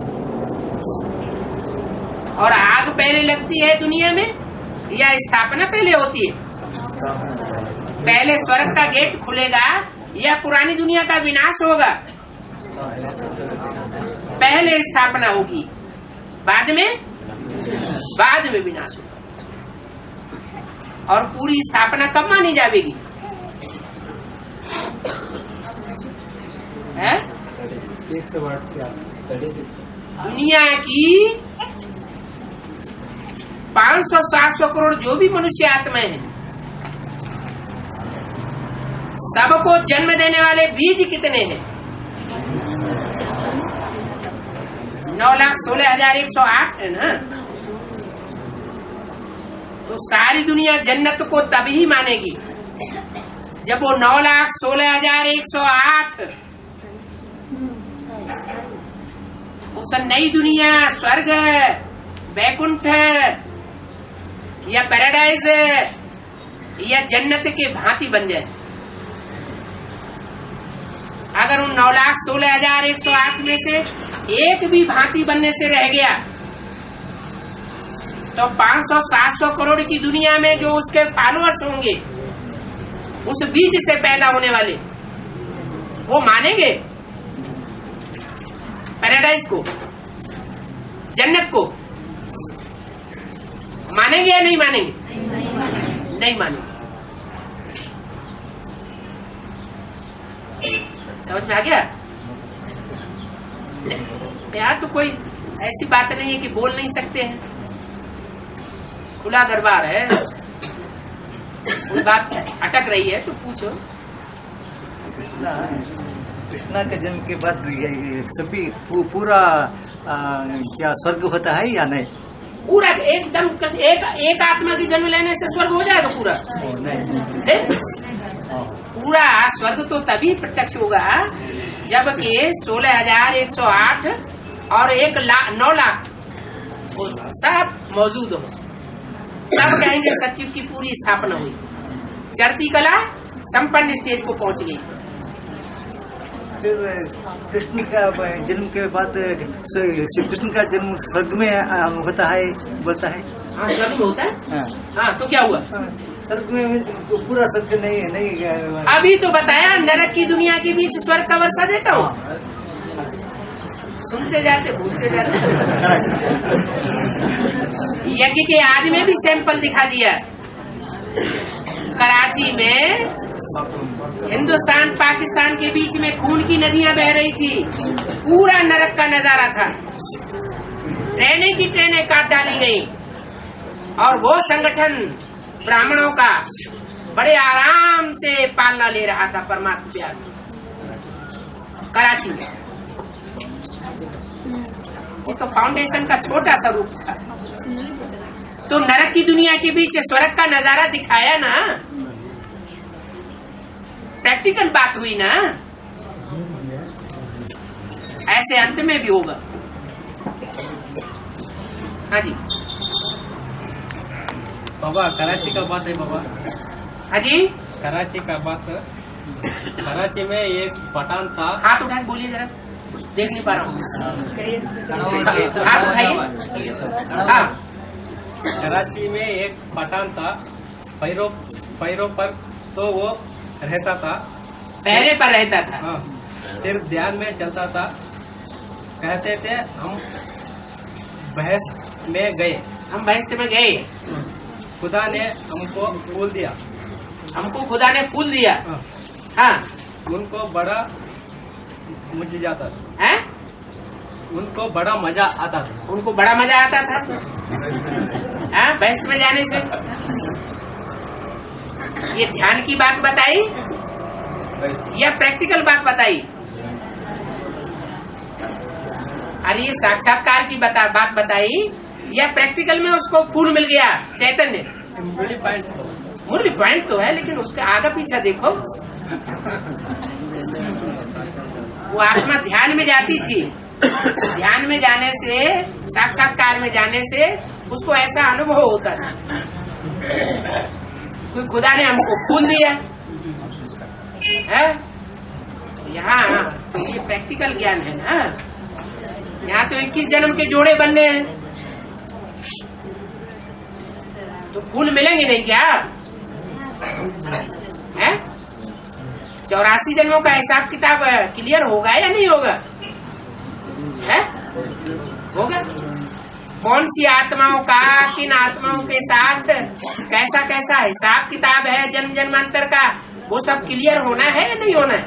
और आग पहले लगती है दुनिया में या स्थापना पहले होती है? पहले स्वर्ग का गेट खुलेगा या पुरानी दुनिया का विनाश होगा? पहले स्थापना होगी, बाद में विनाश होगा। और पूरी स्थापना कब मानी जाएगी? है दुनिया की 500-700 करोड़ जो भी मनुष्य आत्माएं हैं, सबको जन्म देने वाले बीज कितने हैं? 9,16,108 है ना। तो सारी दुनिया जन्नत को तभी मानेगी जब वो 9,16,108 उस नई दुनिया स्वर्ग बैकुंठ या पैराडाइज या जन्नत के भांति बन जाए। अगर उन 9,16,108 में से एक भी भांति बनने से रह गया तो 500-700 करोड़ की दुनिया में जो उसके फॉलोअर्स होंगे, उस बीज से पैदा होने वाले, वो मानेंगे पैराडाइज को, जन्नत को? मानेंगे या नहीं मानेंगे? नहीं मानेंगे। समझ में आ गया? यार तो कोई ऐसी बात नहीं है कि बोल नहीं सकते हैं, खुला दरबार है। कोई बात अटक रही है तो पूछो। कृष्णा के जन्म के बाद ये सभी पूरा क्या स्वर्ग होता है या नहीं? पूरा एकदम एक आत्मा की जन्म लेने से स्वर्ग हो जाएगा पूरा? पूरा स्वर्ग तो तभी प्रत्यक्ष होगा जबकि 16,108 और 9 लाख वो सब मौजूद हो। सब कहेंगे सतयुग की पूरी स्थापना हुई, चढ़ती कला संपन्न स्टेज को पहुंच गई। फिर कृष्ण का जन्म के बाद श्री कृष्ण का जन्म स्वर्ग में होता है, बोलता है। हाँ, स्वर्ग में होता है। हाँ, तो क्या हुआ? स्वर्ग में पूरा स्वर्ग नहीं अभी तो बताया, नरक की दुनिया के बीच स्वर्ग का वर्षा देता हूँ। सुनते जाते भूलते जाते। यज्ञ के आदि में भी सैंपल दिखा दिया। कराची में हिंदुस्तान पाकिस्तान के बीच में खून की नदियां बह रही थी, पूरा नरक का नजारा था। ट्रेनें की ट्रेनें काट डाली गई और वो संगठन ब्राह्मणों का बड़े आराम से पालना ले रहा था परमात्मा प्यार कराची में। वो तो फाउंडेशन का छोटा सा रूप था। तो नरक की दुनिया के बीच स्वर्ग का नजारा दिखाया ना, प्रैक्टिकल बात हुई ना। ऐसे अंत में भी होगा। हाँ जी बाबा, कराची का बात है बाबा। हाँ जी, कराची का बात। कराची में एक पठान था। हाथ उठा के बोलिए जरा, देख नहीं पा रहा हूँ। हाथ उठाइए। हाँ, कराची में एक पठान था, पैरों पर तो वो रहता था, पहरे पर रहता था। हाँ, सिर्फ ध्यान में चलता था। कहते थे हम बहस में गए, हम बहस में गए, खुदा ने हमको फूल दिया, हमको खुदा ने फूल दिया। हाँ, हाँ, उनको बड़ा मजा आता था, है? उनको बड़ा मजा आता था। उनको बड़ा मजा आता था। हाँ, बहस में जाने से। ये ध्यान की बात बताई या प्रैक्टिकल बात बताई? अरे ये साक्षात्कार की बात बताई या प्रैक्टिकल में उसको फूल मिल गया चैतन्य? मूल पॉइंट तो है, लेकिन उसका आगे पीछे देखो। वो आत्मा ध्यान में जाती थी, ध्यान में जाने से, साक्षात्कार में जाने से उसको ऐसा अनुभव होता था कोई खुदा ने हमको फूल दिया है। यहाँ ये प्रैक्टिकल ज्ञान है ना। यहाँ तो 21 जन्म के जोड़े बनने हैं, तो फूल मिलेंगे नहीं क्या? है 84 जन्मों का हिसाब किताब क्लियर होगा या नहीं होगा? है होगा। कौन सी आत्माओं का किन आत्माओं के साथ कैसा कैसा हिसाब किताब है जन्म जन्मांतर का, वो सब क्लियर होना है या नहीं होना है?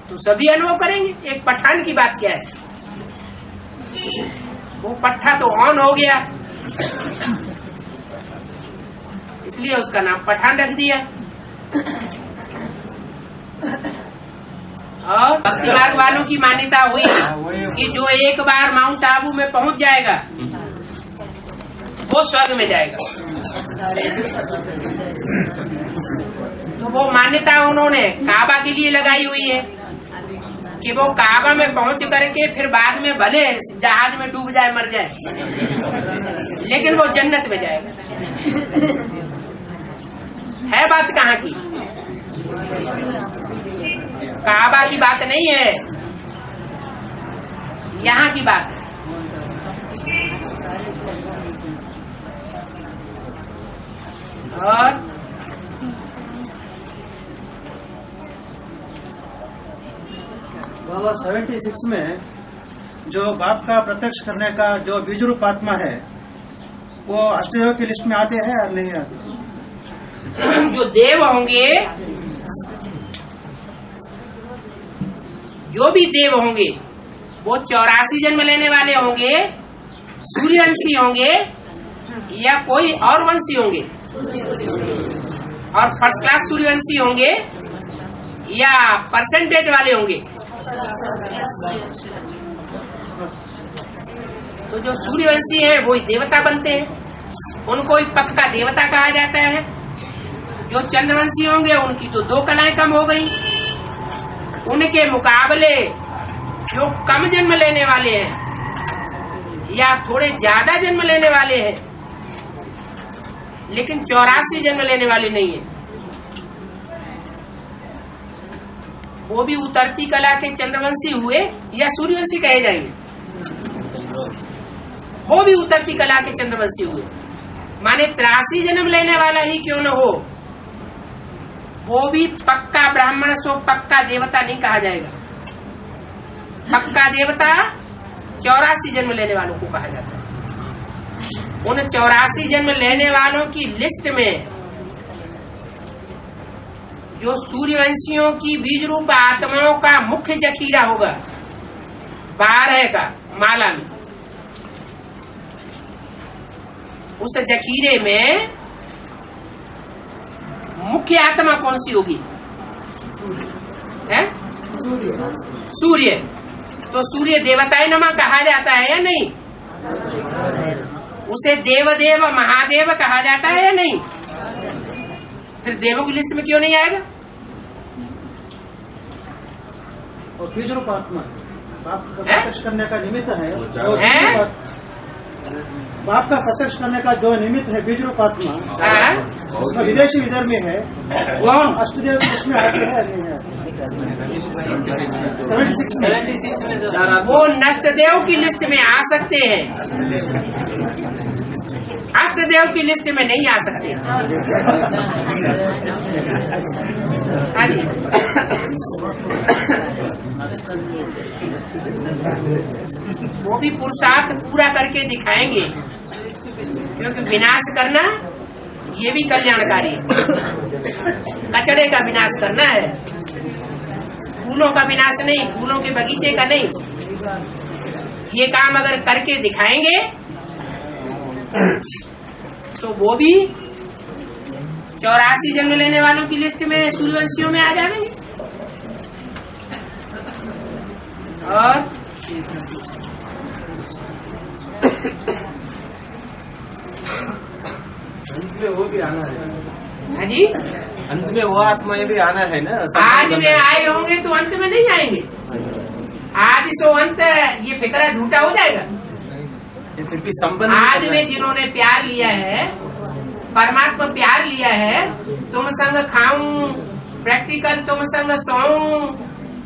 तो सभी अनुभव करेंगे। एक पठान की बात क्या है, वो पट्टा तो ऑन हो गया, इसलिए उसका नाम पठान रख दिया। और भक्ति मार्ग वालों की मान्यता हुई कि जो एक बार माउंट आबू में पहुंच जाएगा वो स्वर्ग में जाएगा। तो वो मान्यता उन्होंने काबा के लिए लगाई हुई है कि वो काबा में पहुंच करके फिर बाद में भले जहाज में डूब जाए, मर जाए, लेकिन वो जन्नत में जाएगा। है बात कहाँ की? काबा की बात नहीं है, यहाँ की बात है। और बाबा 76 में जो बाप का प्रत्यक्ष करने का जो बीज रूप आत्मा है वो अष्टदेव की लिस्ट में आते हैं या नहीं आते? जो देव होंगे, जो भी देव होंगे वो 84 जन्म लेने वाले होंगे, सूर्यवंशी होंगे या कोई और वंशी होंगे, और फर्स्ट क्लास सूर्यवंशी होंगे या परसेंटेज वाले होंगे। तो जो सूर्यवंशी है वो देवता बनते हैं, उनको ही पक्का देवता कहा जाता है। जो चंद्रवंशी होंगे उनकी तो 2 कलाएं कम हो गई। उनके मुकाबले जो कम जन्म लेने वाले हैं या थोड़े ज्यादा जन्म लेने वाले हैं लेकिन 84 जन्म लेने वाले नहीं है, वो भी उतरती कला के चंद्रवंशी हुए या सूर्यवंशी कहे जाएंगे। वो भी उतरती कला के चंद्रवंशी हुए, माने 83 जन्म लेने वाला ही क्यों न हो, वो भी पक्का ब्राह्मण सो पक्का देवता नहीं कहा जाएगा। पक्का देवता 84 जन्म लेने वालों को कहा जाता है। उन 84 जन्म लेने वालों की लिस्ट में जो सूर्यवंशियों की बीज रूप आत्माओं का मुख्य जखीरा होगा 12 का माला में, उस जखीरे में मुख्य आत्मा कौन सी होगी? है सूर्य। तो सूर्य देवताए नमः कहा जाता है या नहीं? उसे देवदेव महादेव कहा जाता है या नहीं? फिर देवों की लिस्ट में क्यों नहीं आएगा? और बीज रूप आत्मा बाप का प्रत्यक्ष करने का निमित्त है, बाप का प्रत्यक्ष करने का जो निमित्त है बीज रूप आत्मा, उसका विदेशी विदर में है, कौन? अष्टदेव की लिस्ट में आते हैं नहीं है? 76 में वो नष्टदेव की लिस्ट में आ सकते हैं, अष्टदेव की लिस्ट में नहीं आ सकते। हाँ जी। वो भी पुरुषार्थ पूरा करके दिखाएंगे, क्योंकि विनाश करना ये भी कल्याणकारी है। कचड़े का विनाश करना है, फूलों का विनाश नहीं, फूलों के बगीचे का नहीं। ये काम अगर करके दिखाएंगे तो वो भी 84 जन्म लेने वालों की लिस्ट में सूर्यवंशियों में आ जाएंगे। और अंत में वो भी आना है। हाँ जी, अंत में वो आत्माएं भी आना है ना। आज में आए होंगे तो अंत में नहीं आएंगे। आज तो अंत ये फिक्रा झूठा हो जाएगा। फिर भी संबंध आज में जिन्होंने प्यार लिया है, परमात्मा प्यार लिया है, तुम संग खाऊं प्रैक्टिकल, तुम संग सोऊं,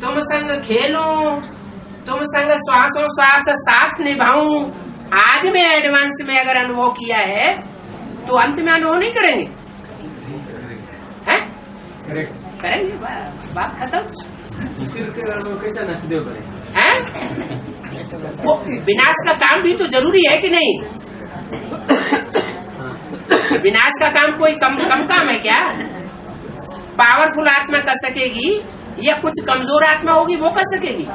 तुम संग खेलूं, तुम संग श्वासों श्वास साथ निभाऊं, आज में एडवांस में अगर अनुभव किया है तो अंत में अनुभव नहीं करेंगे? हैं? करेंगे। बात खत्म। कैसा नष्टदेव करें? विनाश का काम भी तो जरूरी है कि नहीं? विनाश का काम कोई कम काम है क्या? पावरफुल आत्मा कर सकेगी या कुछ कमजोर आत्मा होगी वो कर सकेगी?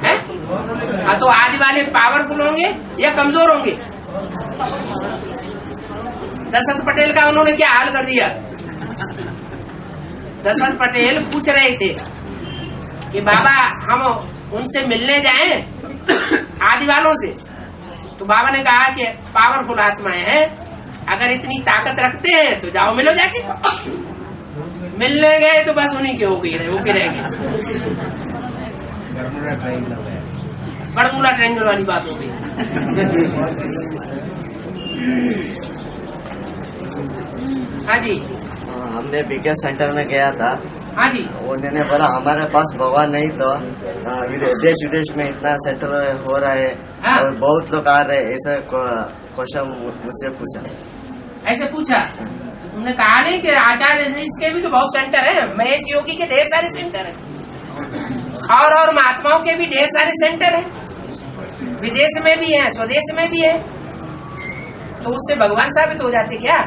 है? तो आज वाले पावरफुल होंगे या कमजोर होंगे? दशरथ पटेल का उन्होंने क्या हाल कर दिया? दशरथ पटेल पूछ रहे थे कि बाबा हम उनसे मिलने जाएं आदि वालों से, तो बाबा ने कहा कि पावरफुल आत्माएं हैं, अगर इतनी ताकत रखते हैं तो जाओ मिलो जाके। मिलने गए तो बस उन्हीं के हो गए, वो रह गए। बरमूला ट्रायंगल वाली बात हो गई। हाँ जी, हमने बीके सेंटर में गया था हाँ जी, उन्होंने बोला हमारे पास भगवान नहीं तो देश विदेश में इतना सेंटर हो रहा है हाँ। और बहुत लोग आ रहे हैं, ऐसा क्वेश्चन मुझसे पूछा। ऐसे पूछा तुमने कहा नहीं कि आचार्य इसके भी तो बहुत सेंटर है, महेश योगी के ढेर सारे सेंटर है और महात्माओं के भी ढेर सारे सेंटर है, विदेश में भी है, स्वदेश में भी है। तो उससे भगवान साबित हो जाते क्या?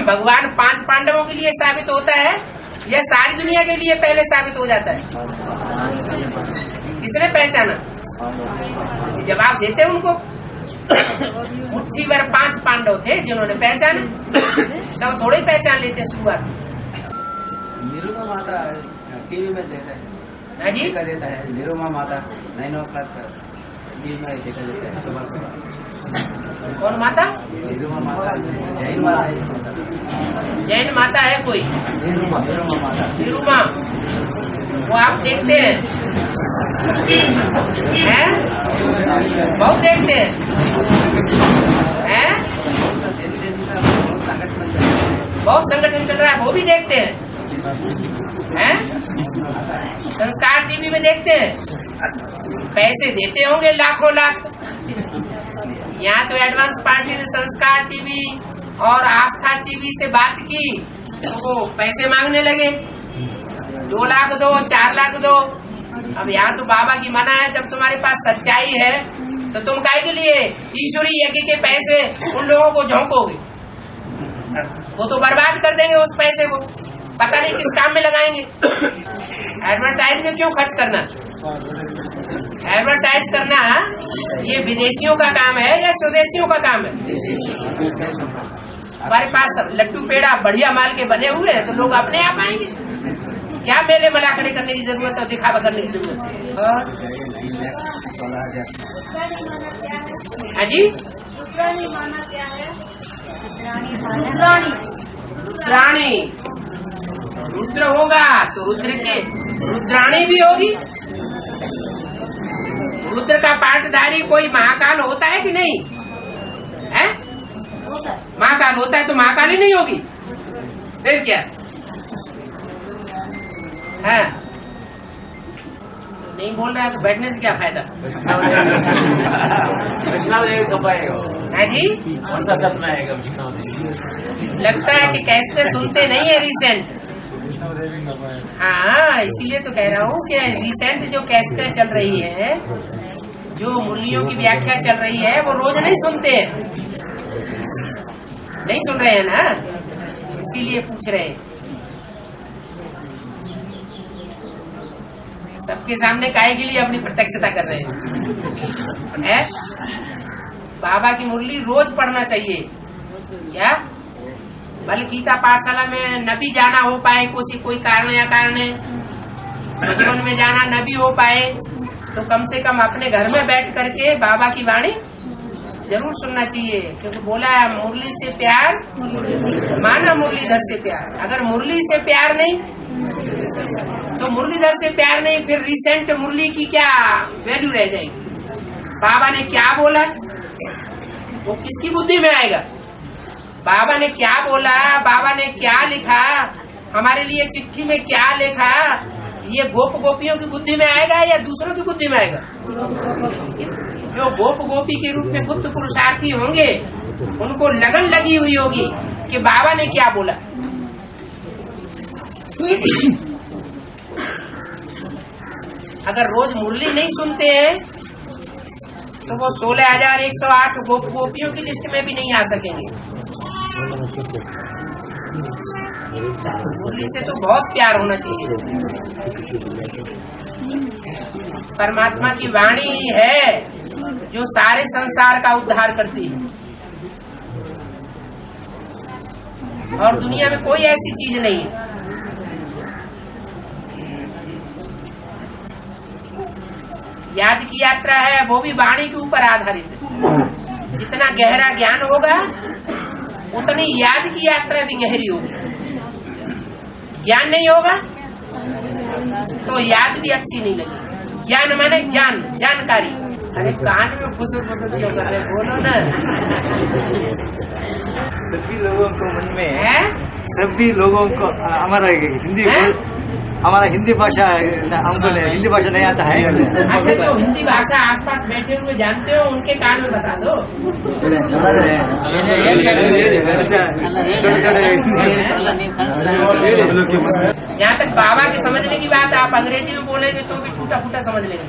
भगवान 5 पांडवों के लिए साबित होता है या सारी दुनिया के लिए पहले साबित हो जाता है? किसने पहचाना? जवाब देते उनको। मुट्ठी भर 5 पांडव थे जिन्होंने पहचाना, तब थोड़े पहचान लेते हैं शुरुआत। निरुमा माता टीवी में देखा है, हाँ जी, देखा देता है। निरुमा माता 9 o'clock टीवी में देखा देता है सुबह सुबह। कौन माता? निरुमा माता जैन माता है। जैन माता है कोई? निरुमा माता। निरुमा, वो आप देखते हैं? हैं? बहुत देखते हैं? हैं? बहुत संगठन चल रहा है, वो भी देखते हैं? हैं? संस्कार टीवी में देखते हैं? पैसे देते होंगे लाखों लाख। यहाँ तो एडवांस पार्टी ने संस्कार टीवी और आस्था टीवी से बात की तो वो पैसे मांगने लगे, 2 लाख दो, 4 लाख दो। अब यहाँ तो बाबा की मना है, जब तुम्हारे पास सच्चाई है तो तुम काहे के लिए ईश्वरी यज्ञ के पैसे उन लोगों को झोंकोगे? वो तो बर्बाद कर देंगे उस पैसे को, पता नहीं किस काम में लगाएंगे। एडवर्टाइज में क्यों खर्च करना? एडवर्टाइज करना ये विदेशियों का काम है या स्वदेशियों का काम है? हमारे पास लट्टू पेड़ा बढ़िया माल के बने हुए हैं तो लोग अपने आप आएंगे। क्या मेले मला खड़े करने की जरूरत है, दिखावा करने की जरूरत है? हाँ जी, रुद्राणी रुद्र होगा तो रुद्र के रुद्राणी भी होगी। रुद्र का पाठधारी कोई महाकाल होता है कि नहीं है? महाकाल होता है तो महाकाली नहीं होगी, फिर क्या है? नहीं बोल रहा है तो बैठने से क्या फायदा? है जी, लगता है कि कैसे सुनते नहीं है रिसेंट। हाँ, इसीलिए तो कह रहा हूँ कि रिसेंट जो कैसेटें चल रही है, जो मुरलियों की व्याख्या चल रही है, वो रोज नहीं सुनते हैं, नहीं सुन रहे हैं ना, इसीलिए पूछ रहे हैं। सबके सामने काहे के लिए अपनी प्रत्यक्षता कर रहे हैं? बाबा की मुरली रोज पढ़ना चाहिए। क्या भले गीता पाठशाला में न भी जाना हो पाए, कोई कारण या कारण है, जीवन में जाना न भी हो पाए, तो कम से कम अपने घर में बैठ करके बाबा की वाणी जरूर सुनना चाहिए। क्योंकि बोला है मुरली से प्यार माना मुरलीधर से प्यार। अगर मुरली से प्यार नहीं तो मुरलीधर से प्यार नहीं, फिर रिसेंट मुरली की क्या वैल्यू रह जाएगी? बाबा ने क्या बोला वो किसकी बुद्धि में आएगा? बाबा ने क्या बोला, बाबा ने क्या लिखा, हमारे लिए चिट्ठी में क्या लिखा, ये गोप गोपियों की बुद्धि में आएगा या दूसरों की बुद्धि में आएगा? जो गोप गोपी के रूप में गुप्त पुरुषार्थी होंगे उनको लगन लगी हुई होगी कि बाबा ने क्या बोला। अगर रोज मुरली नहीं सुनते हैं तो वो 16,108 गोप गोपियों की लिस्ट में भी नहीं आ सकेंगे। मुरली से तो बहुत प्यार होना चाहिए। परमात्मा की वाणी है जो सारे संसार का उद्धार करती है, और दुनिया में कोई ऐसी चीज नहीं है। याद की यात्रा है वो भी वाणी के ऊपर आधारित है। जितना गहरा ज्ञान होगा उतनी याद की यात्रा भी गहरी होगी। ज्ञान नहीं होगा तो याद भी अच्छी नहीं लगेगी। ज्ञान माने ज्ञान, जानकारी, अरे कान में फुसुर फुसुर क्यों कर रहे, बोलो ना। सभी लोगों को मन में है सभी लोगों को हमारा हिंदी भाषा हमको हिंदी भाषा नहीं आता है। अच्छा, जो हिंदी भाषा आसपास बैठे हुए जानते हो उनके कान में बता दो। जहाँ तक बाबा के समझने की बात, आप अंग्रेजी में बोलेंगे तो भी टूटा फूटा समझ लेंगे।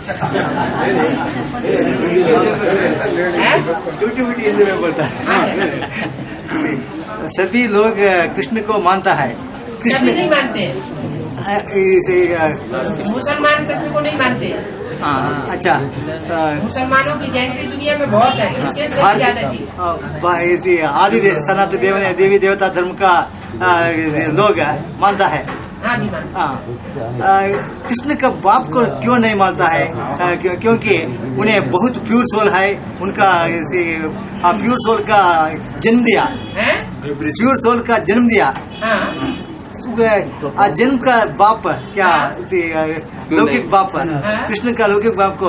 टूटी फूटी हिंदी में बोलता है। सभी लोग कृष्ण को मानता है। सभी नहीं मानते, मुसलमान कृष्ण को नहीं मानते। अच्छा, मुसलमानों की गैंट्री दुनिया में बहुत है, क्रिश्चियन से ज्यादा थी। आदि सनातन देवी देवता धर्म का लोग मानता है। हाँ जी, कृष्ण का बाप को क्यों नहीं मानता है? क्योंकि उन्हें बहुत प्योर सोल है, उनका प्योर सोल का जन्म दिया, प्योर सोल का जन्म दिया। जन्म का बाप क्या लौकिक बाप, कृष्ण का लौकिक बाप को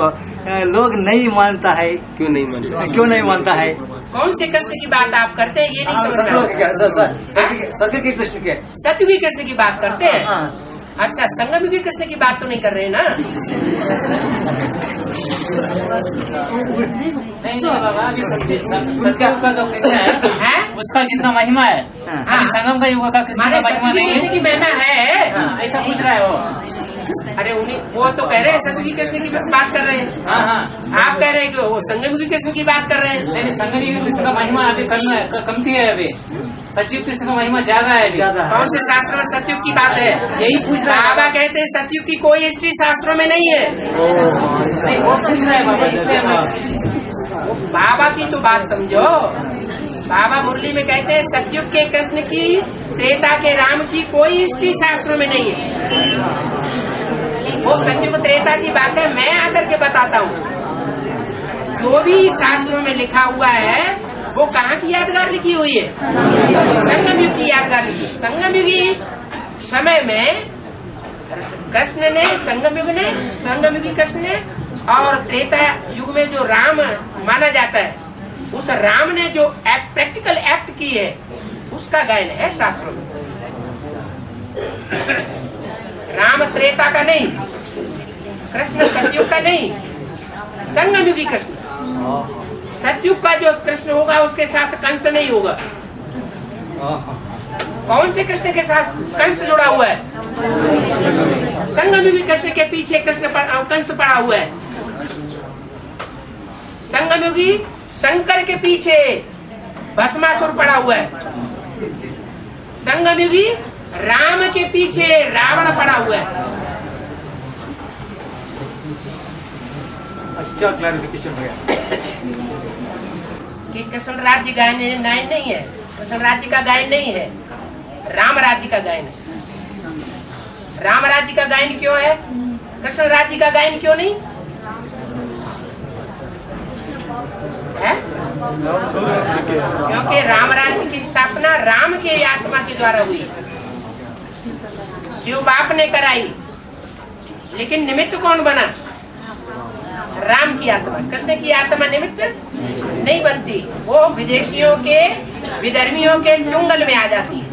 लोग नहीं मानता है। क्यों नहीं मानता है? कौन से कृष्ण की बात आप करते हैं ये नहीं समझ रहे। सत्युगी कृष्ण के, सत्युगी कृष्ण की बात करते हैं। अच्छा, संगमयुगी कृष्ण की बात तो नहीं कर रहे ना? नहीं बाबा, अभी सत्युग का जो कृष्ण है उसका जितना महिमा है, संगम का युग का कृष्ण का महिमा नहीं है। की महिमा है ऐसा पूछ रहा है वो। अरे उन्हीं वो तो कह रहे हैं सत्युगी कृष्ण की बात कर रहे हैं। आप कह रहे हैं कि वो संगमयुगी कृष्ण की बात कर रहे हैं। नहीं, संगमयुगी कृष्ण का महिमा अभी कमती है, अभी सतयुग कृष्ण का महिमा ज्यादा है। कौन से शास्त्र में सतयुग की बात है? यही पूछ रहा है। बाबा कहते हैं सतयुग की कोई एंट्री शास्त्रों में नहीं है। वो पूछ रहा है बाबा, इसलिए बाबा की तो बात समझो। बाबा मुरली में कहते हैं सतयुग के कृष्ण की, त्रेता के राम की कोई हिस्ट्री शास्त्रों में नहीं है। वो सतयुग त्रेता की बात है, मैं आकर के बताता हूँ। जो भी शास्त्रों में लिखा हुआ है वो कहाँ की यादगार लिखी हुई है? संगमयुग की यादगार लिखी। संगमयुगी समय में कृष्ण ने, संगमयुगी कृष्ण ने और त्रेता युग में जो राम माना जाता है, उस राम ने जो प्रैक्टिकल एक्ट की है उसका गायन है शास्त्रों में। राम त्रेता का नहीं, कृष्ण सतयुग का नहीं, संगमयुगी कृष्ण। सतयुग का जो कृष्ण होगा उसके साथ कंस नहीं होगा। कौन से कृष्ण के साथ कंस जुड़ा हुआ है? संगमयुगी कृष्ण के पीछे कंस पड़ा हुआ है। संगमयुगी शंकर के पीछे भस्मासुर पड़ा हुआ है। संगमयुगी राम के पीछे रावण पड़ा हुआ है। अच्छा, क्लैरिफिकेशन हो गया कि कृष्ण राज्य गायन नहीं है, कृष्ण राज्य का गायन नहीं है, राम राज्य का गायन है। राम राज्य का गायन क्यों है, कृष्ण राज्य का गायन क्यों नहीं है? क्योंकि राम राज्य की स्थापना राम के आत्मा के द्वारा हुई, शिव बाप ने कराई, लेकिन निमित्त कौन बना? राम की आत्मा। कृष्ण की आत्मा निमित्त नहीं बनती, वो विदेशियों के, विधर्मियों के चुंगल में आ जाती है।